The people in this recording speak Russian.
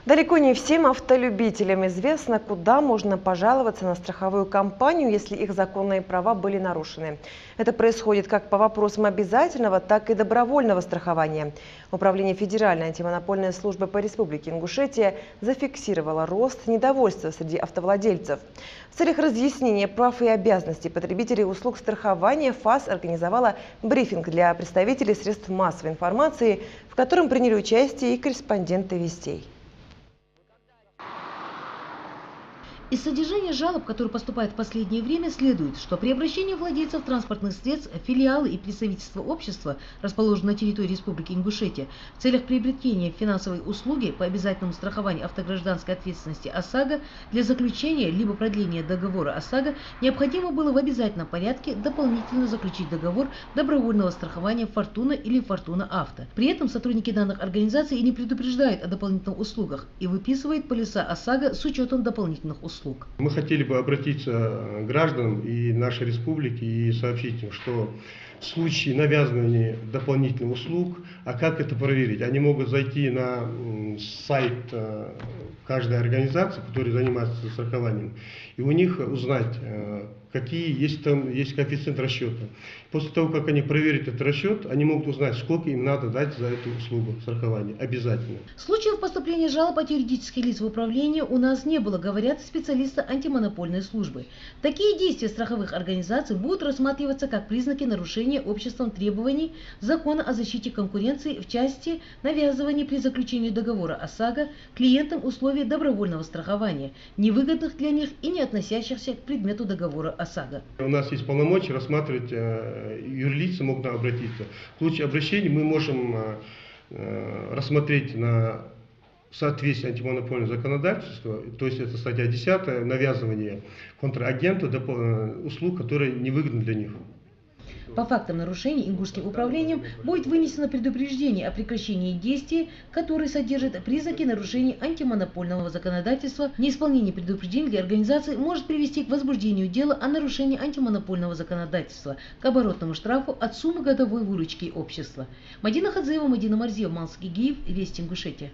Далеко не всем автолюбителям известно, куда можно пожаловаться на страховую компанию, если их законные права были нарушены. Это происходит как по вопросам обязательного, так и добровольного страхования. Управление Федеральной антимонопольной службы по Республике Ингушетия зафиксировало рост недовольства среди автовладельцев. В целях разъяснения прав и обязанностей потребителей услуг страхования ФАС организовала брифинг для представителей средств массовой информации, в котором приняли участие и корреспонденты «Вестей». Из содержания жалоб, которые поступают в последнее время, следует, что при обращении владельцев транспортных средств, филиалы и представительства общества, расположенные на территории Республики Ингушетия, в целях приобретения финансовой услуги по обязательному страхованию автогражданской ответственности ОСАГО для заключения либо продления договора ОСАГО необходимо было в обязательном порядке дополнительно заключить договор добровольного страхования «Фортуна» или «Фортуна Авто». При этом сотрудники данных организаций не предупреждают о дополнительных услугах и выписывают полиса ОСАГО с учетом дополнительных услуг. Мы хотели бы обратиться к гражданам и нашей республики и сообщить им, что в случае навязывания дополнительных услуг, а как это проверить? Они могут зайти на сайт каждой организации, которая занимается страхованием, и у них узнать, какие есть коэффициент расчета. После того, как они проверят этот расчет, они могут узнать, сколько им надо дать за эту услугу страхования. Обязательно. Случаев поступления жалоб от юридических лиц в управление у нас не было, говорят специалисты антимонопольной службы. Такие действия страховых организаций будут рассматриваться как признаки нарушения обществом требований Закона о защите конкуренции в части навязывания при заключении договора ОСАГО клиентам условий добровольного страхования, невыгодных для них и не относящихся к предмету договора ОСАГО. У нас есть полномочия рассматривать, юрлицы могут обратиться. В случае обращения мы можем рассмотреть на соответствие антимонопольного законодательства, то есть это статья 10, навязывание контрагенту услуг, которые невыгодны для них. По фактам нарушений Ингушским управлением будет вынесено предупреждение о прекращении действий, которые содержат признаки нарушений антимонопольного законодательства. Неисполнение предупреждений для организации может привести к возбуждению дела о нарушении антимонопольного законодательства, к оборотному штрафу от суммы годовой выручки общества. Мадина Хадзеева, Мадина Марзиева, Манск Гигиев, Вести Ингушетия.